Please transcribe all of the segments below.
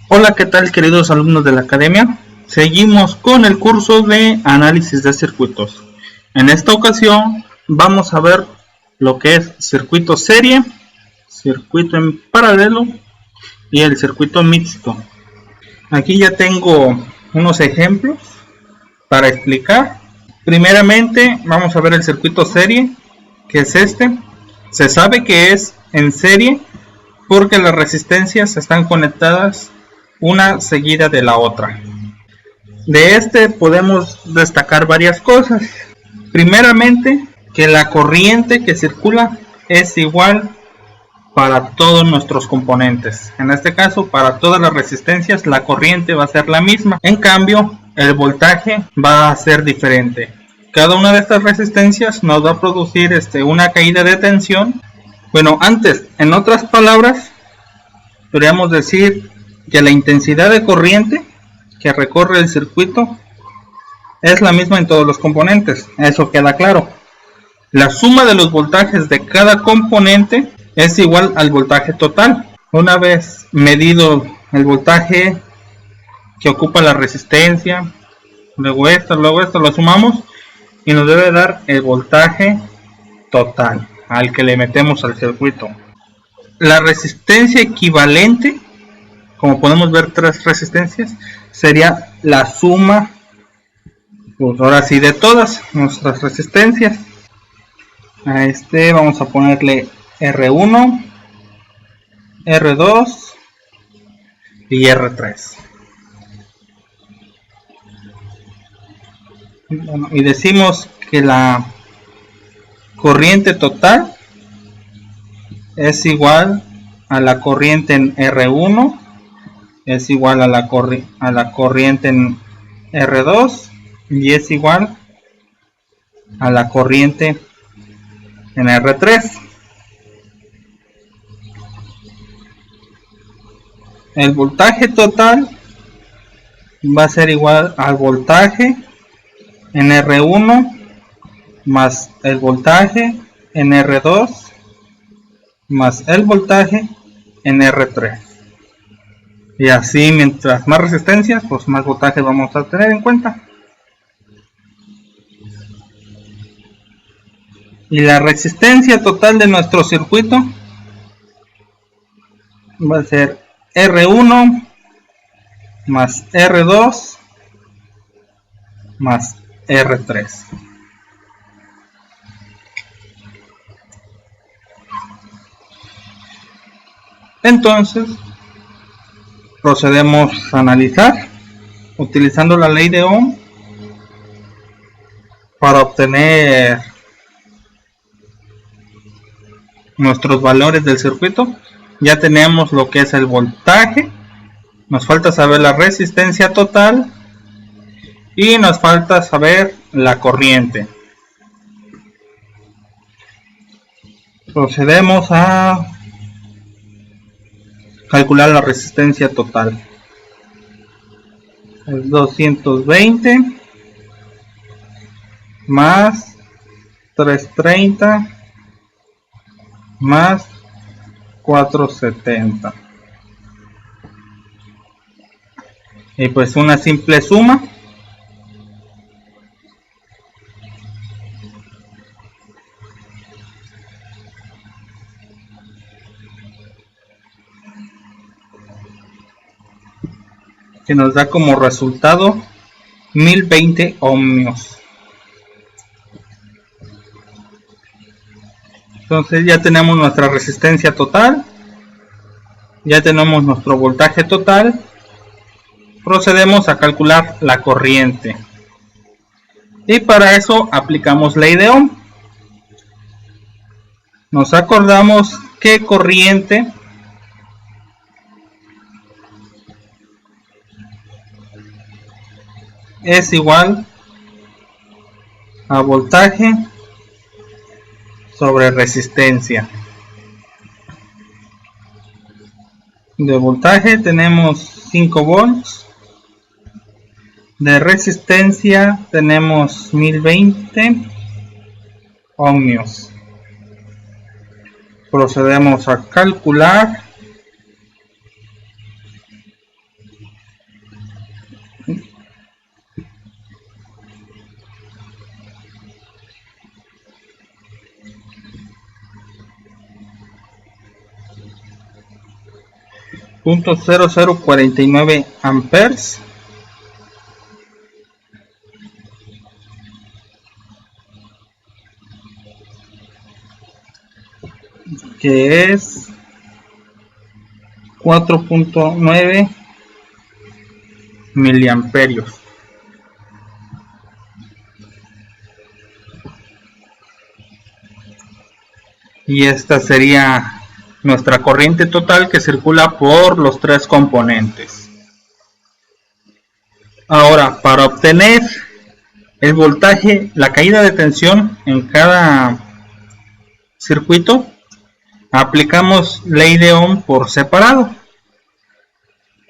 Hola, ¿qué tal queridos alumnos de la academia? Seguimos con el curso de análisis de circuitos. En esta ocasión vamos a ver lo que es circuito serie, circuito en paralelo y el circuito mixto. Aquí ya tengo unos ejemplos para explicar. Primeramente vamos a ver el circuito serie, que es este. Se sabe que es en serie porque las resistencias están conectadas una seguida de la otra. De este podemos destacar varias cosas. Primeramente, que la corriente que circula es igual para todos nuestros componentes. En este caso, para todas las resistencias, la corriente va a ser la misma. En cambio, el voltaje va a ser diferente. Cada una de estas resistencias nos va a producir una caída de tensión. Bueno, antes, en otras palabras, podríamos decir que la intensidad de corriente que recorre el circuito es la misma en todos los componentes. Eso queda claro. La suma de los voltajes de cada componente es igual al voltaje total. Una vez medido el voltaje que ocupa la resistencia, luego esto, lo sumamos y nos debe dar el voltaje total al que le metemos al circuito. La resistencia equivalente, como podemos ver, tres resistencias, sería la suma, pues ahora sí, de todas nuestras resistencias. A vamos a ponerle R1, R2 y R3. Bueno, y decimos que la corriente total es igual a la corriente en R1, es igual a la corriente en R2 y es igual a la corriente en R3. El voltaje total va a ser igual al voltaje en R1 más el voltaje en R2 más el voltaje en R3. Y así, mientras más resistencias, pues más voltaje vamos a tener en cuenta. Y la resistencia total de nuestro circuito va a ser R1 más R2 más R3. Entonces, procedemos a analizar utilizando la ley de Ohm para obtener nuestros valores del circuito. Ya tenemos lo que es el voltaje, nos falta saber la resistencia total y nos falta saber la corriente. Procedemos a calcular la resistencia total. Es 220 más 330 más 470. Y pues una simple suma que nos da como resultado 1020 ohmios. Entonces ya tenemos nuestra resistencia total, ya tenemos nuestro voltaje total. Procedemos a calcular la corriente y para eso aplicamos ley de Ohm. Nos acordamos que corriente es igual a voltaje sobre resistencia. De voltaje tenemos 5 volts, de resistencia tenemos 1020 ohmios. Procedemos a calcular .0049 amperes, que es 4.9 miliamperios. Y esta sería nuestra corriente total que circula por los tres componentes. Ahora, para obtener el voltaje, la caída de tensión en cada circuito, aplicamos ley de Ohm por separado.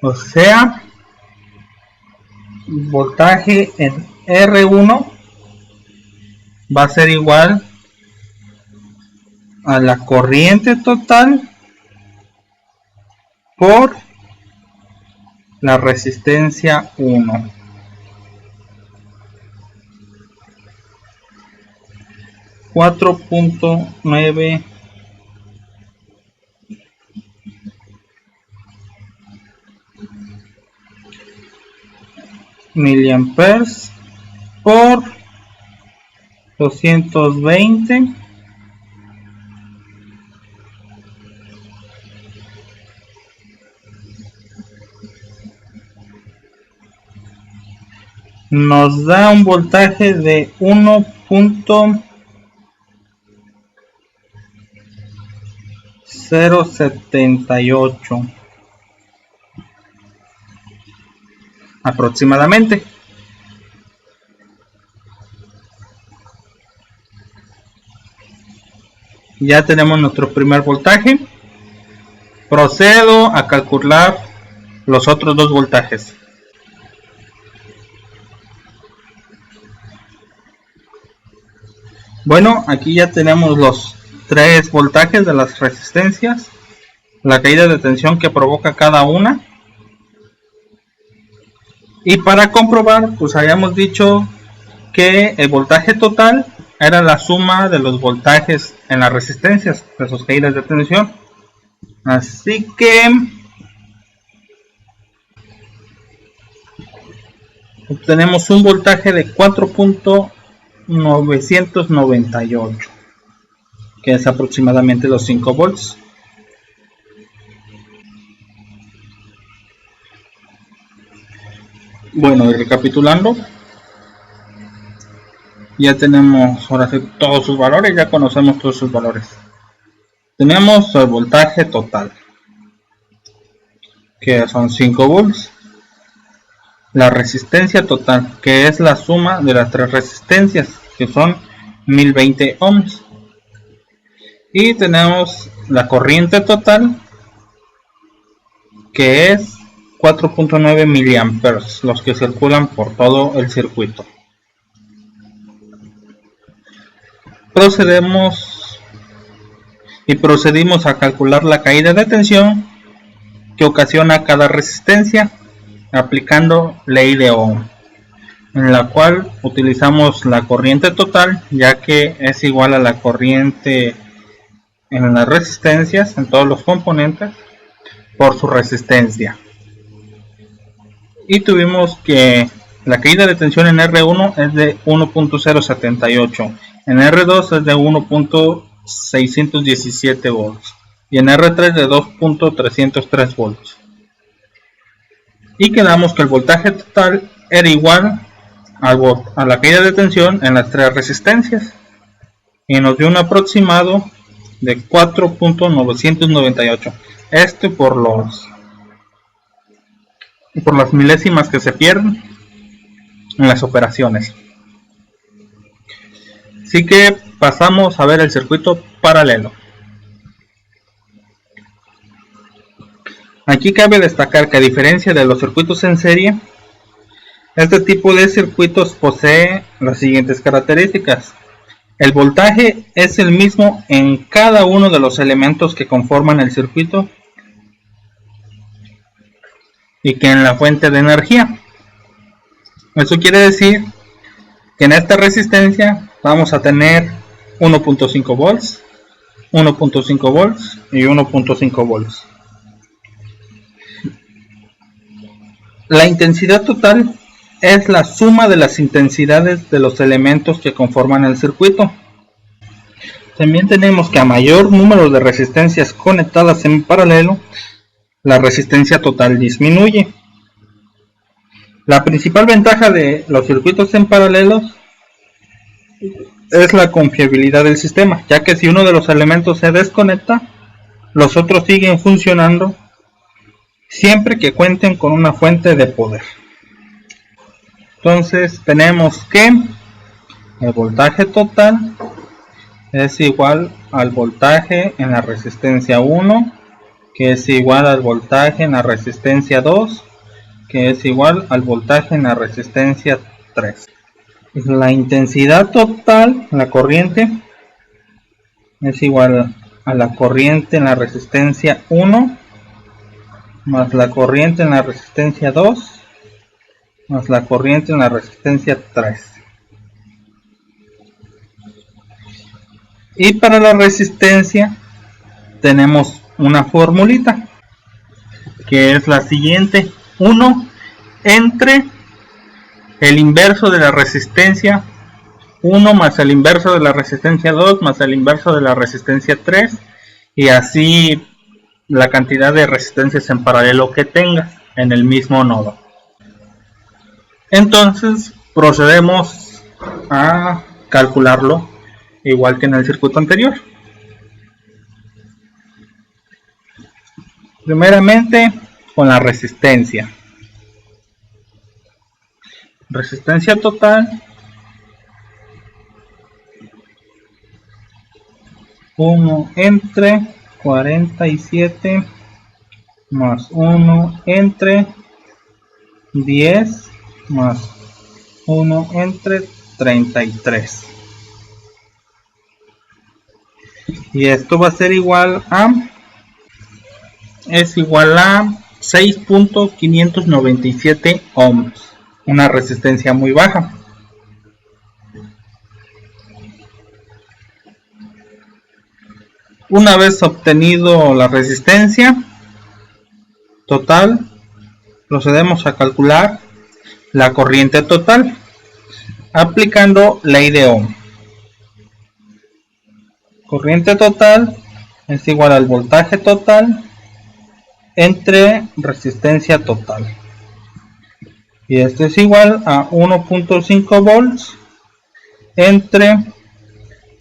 O sea, voltaje en R1 va a ser igual a la corriente total por la resistencia 1. .9 miliamperes por 220 nos da un voltaje de 1.078 aproximadamente. Ya tenemos nuestro primer voltaje. Procedo a calcular los otros dos voltajes. Bueno, aquí ya tenemos los tres voltajes de las resistencias, la caída de tensión que provoca cada una. Y para comprobar, pues habíamos dicho que el voltaje total era la suma de los voltajes en las resistencias de sus caídas de tensión. Así que obtenemos un voltaje de 4.998, que es aproximadamente los 5 volts. Bueno, y recapitulando, ya tenemos ahora sí todos sus valores, ya conocemos todos sus valores. Tenemos el voltaje total, que son 5 volts. La resistencia total, que es la suma de las tres resistencias, que son 1020 ohms. Y tenemos la corriente total, que es 4.9 miliamperes, los que circulan por todo el circuito. Procedimos a calcular la caída de tensión que ocasiona cada resistencia, aplicando ley de Ohm, en la cual utilizamos la corriente total, ya que es igual a la corriente en las resistencias, en todos los componentes, por su resistencia. Y tuvimos que la caída de tensión en R1 es de 1.078, en R2 es de 1.617 volts y en R3 de 2.303 volts. Y quedamos que el voltaje total era igual a la caída de tensión en las tres resistencias, y nos dio un aproximado de 4.998. Este por las milésimas que se pierden en las operaciones. Así que pasamos a ver el circuito paralelo. Aquí cabe destacar que, a diferencia de los circuitos en serie, este tipo de circuitos posee las siguientes características. El voltaje es el mismo en cada uno de los elementos que conforman el circuito y que en la fuente de energía. Eso quiere decir que en esta resistencia vamos a tener 1.5 volts, 1.5 volts y 1.5 volts. La intensidad total es la suma de las intensidades de los elementos que conforman el circuito. También tenemos que a mayor número de resistencias conectadas en paralelo, la resistencia total disminuye. La principal ventaja de los circuitos en paralelos es la confiabilidad del sistema, ya que si uno de los elementos se desconecta, los otros siguen funcionando siempre que cuenten con una fuente de poder. Entonces tenemos que el voltaje total es igual al voltaje en la resistencia 1, que es igual al voltaje en la resistencia 2, que es igual al voltaje en la resistencia 3. La intensidad total, la corriente, es igual a la corriente en la resistencia 1 más la corriente en la resistencia 2 más la corriente en la resistencia 3. Y para la resistencia tenemos una formulita que es la siguiente: 1 entre el inverso de la resistencia 1 más el inverso de la resistencia 2 más el inverso de la resistencia 3, y así la cantidad de resistencias en paralelo que tengas en el mismo nodo. Entonces procedemos a calcularlo igual que en el circuito anterior. Primeramente con la resistencia. Resistencia total 1 entre 47 más 1 entre 10 más 1 entre 33. Y esto va a ser igual a 6.597 ohms, una resistencia muy baja. Una vez obtenido la resistencia total, procedemos a calcular la corriente total aplicando ley de Ohm. Corriente total es igual al voltaje total entre resistencia total, y esto es igual a 1.5 volts entre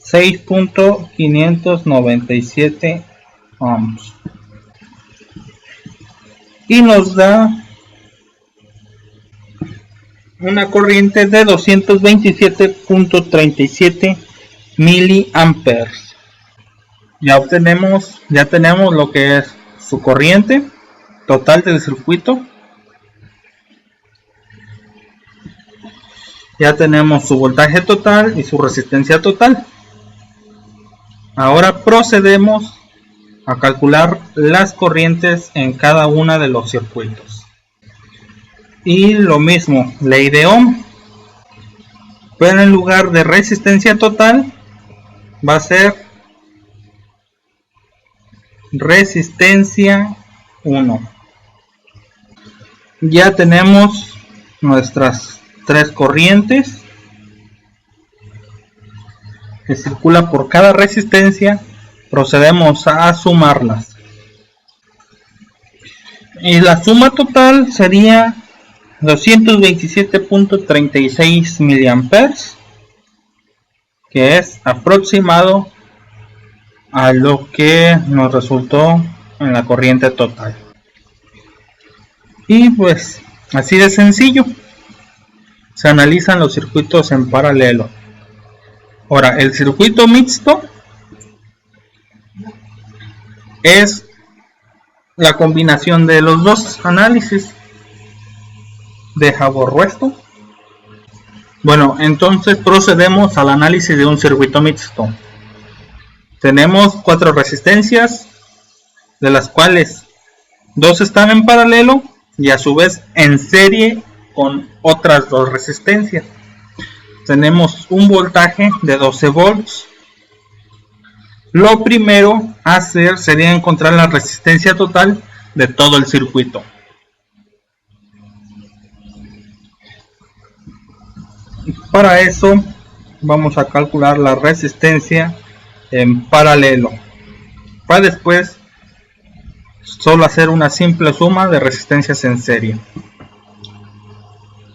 6.597 ohms, y nos da una corriente de 227.37 miliamperes. Ya tenemos lo que es su corriente total del circuito. Ya tenemos su voltaje total y su resistencia total. Ahora procedemos a calcular las corrientes en cada una de los circuitos. Y lo mismo, ley de Ohm, pero en lugar de resistencia total va a ser resistencia 1. Ya tenemos nuestras tres corrientes que circula por cada resistencia. Procedemos a sumarlas, y la suma total sería 227.36 miliamperes, que es aproximado a lo que nos resultó en la corriente total. Y pues así de sencillo se analizan los circuitos en paralelo. Ahora, el circuito mixto es la combinación de los dos análisis de Haber-Weston. Bueno, entonces procedemos al análisis de un circuito mixto. Tenemos 4 resistencias, de las cuales 2 están en paralelo y a su vez en serie con otras 2 resistencias. Tenemos un voltaje de 12 volts. Lo primero a hacer sería encontrar la resistencia total de todo el circuito. Para eso vamos a calcular la resistencia en paralelo, para después solo hacer una simple suma de resistencias en serie.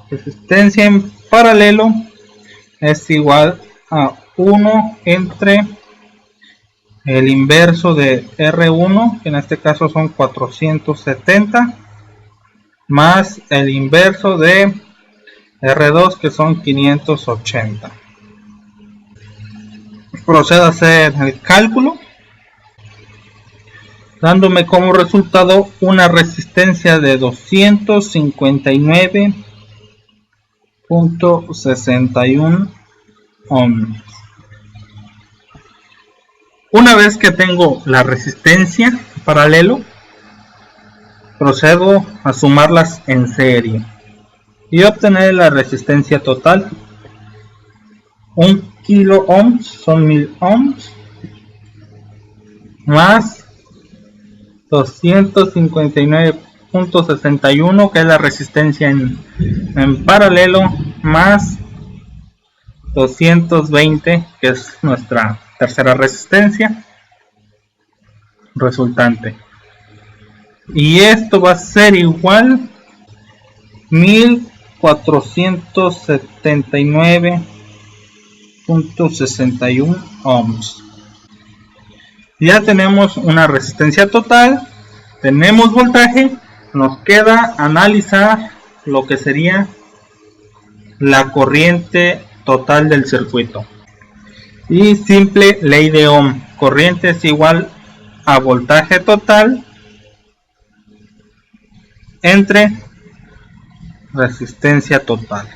Resistencia en paralelo es igual a 1 entre el inverso de R1, que en este caso son 470, más el inverso de R2, que son 580. Procedo a hacer el cálculo, dándome como resultado una resistencia de 259.61 ohms. Una vez que tengo la resistencia paralelo, procedo a sumarlas en serie y obtener la resistencia total. 1 kilo ohms son 1000 ohms más 259.61, que es la resistencia en paralelo, más 220, que es nuestra tercera resistencia resultante, y esto va a ser igual 1479.61 ohms. Ya tenemos una resistencia total, tenemos voltaje, nos queda analizar lo que sería la corriente total del circuito. Y simple ley de Ohm, corriente es igual a voltaje total entre resistencia total.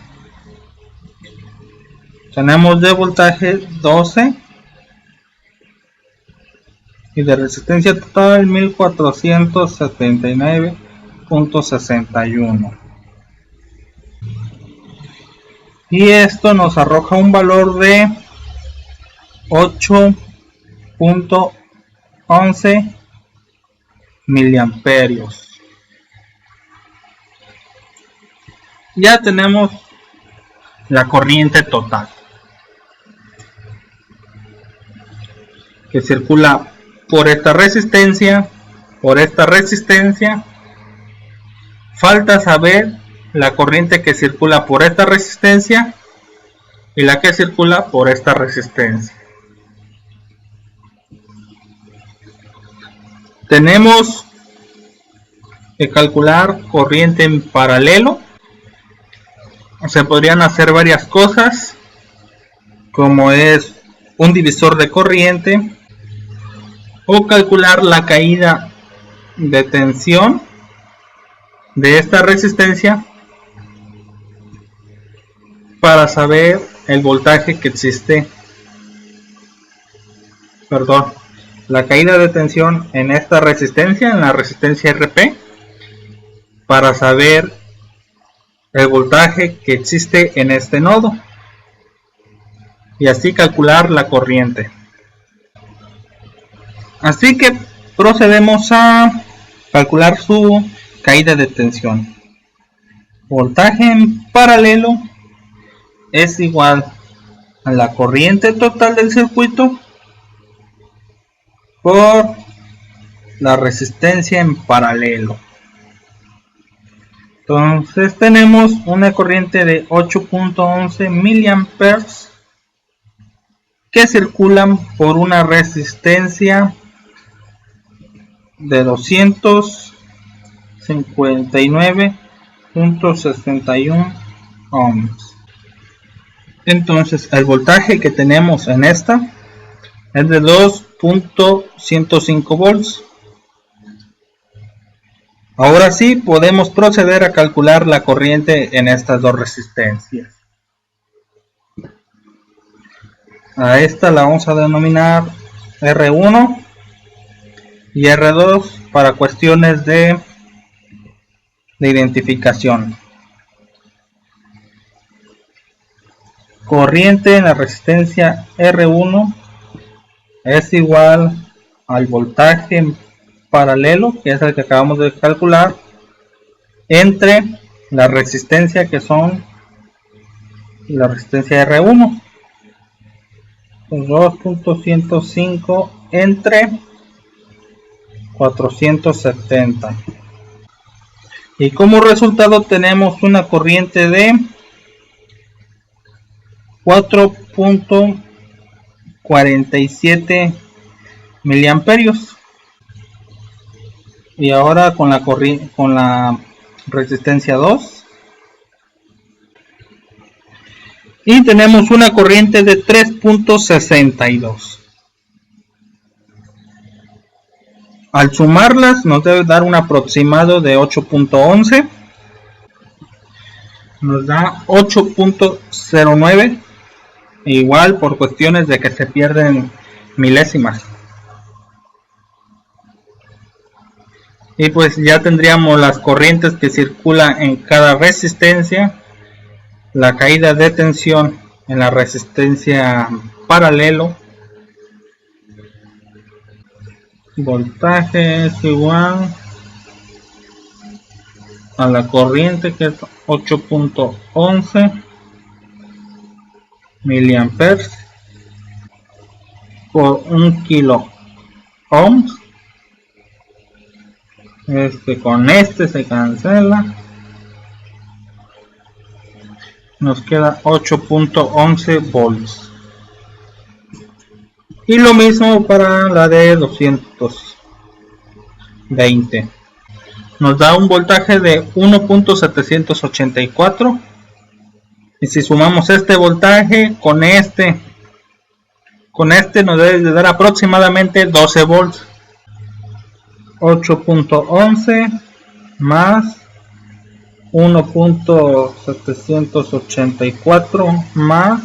Tenemos de voltaje 12 y de resistencia total 1479.61, y esto nos arroja un valor de 8.11 miliamperios. Ya tenemos la corriente total que circula por esta resistencia, Falta saber la corriente que circula por esta resistencia y la que circula por esta resistencia. Tenemos que calcular corriente en paralelo. Se podrían hacer varias cosas, como es un divisor de corriente, o calcular la caída de tensión de esta resistencia para saber el voltaje que existe, la caída de tensión en esta resistencia, en la resistencia RP, para saber el voltaje que existe en este nodo y así calcular la corriente. Así que procedemos a calcular su caída de tensión. Voltaje en paralelo es igual a la corriente total del circuito por la resistencia en paralelo. Entonces tenemos una corriente de 8.11 miliamperes que circulan por una resistencia de 259.61 ohms. Entonces el voltaje que tenemos en esta es de 2.105 volts. Ahora sí podemos proceder a calcular la corriente en estas dos resistencias. A esta la vamos a denominar R1 y R2 para cuestiones de identificación. Corriente en la resistencia R1 es igual al voltaje en paralelo, que es el que acabamos de calcular, entre la resistencia, que son y la resistencia R1. 2.105 entre 470. Y como resultado tenemos una corriente de 4.47 miliamperios. Y ahora con la resistencia 2. Y tenemos una corriente de 3.62. Al sumarlas nos debe dar un aproximado de 8.11. Nos da 8.09. Igual por cuestiones de que se pierden milésimas. Y pues ya tendríamos las corrientes que circulan en cada resistencia, la caída de tensión en la resistencia paralelo, voltaje es igual a la corriente que es 8.11 miliamperes por 1 kilo ohms. Con este se cancela, nos queda 8.11 volts. Y lo mismo para la de 220, nos da un voltaje de 1.784. y si sumamos este voltaje con este nos debe de dar aproximadamente 12 volts. 8.11 más 1.784 más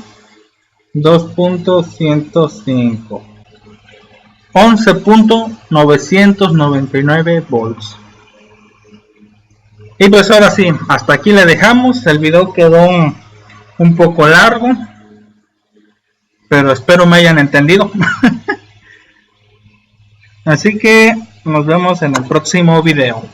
2.105, 11.999 volts. Y pues ahora sí, hasta aquí le dejamos. El video quedó un poco largo, pero espero me hayan entendido. Así que nos vemos en el próximo video.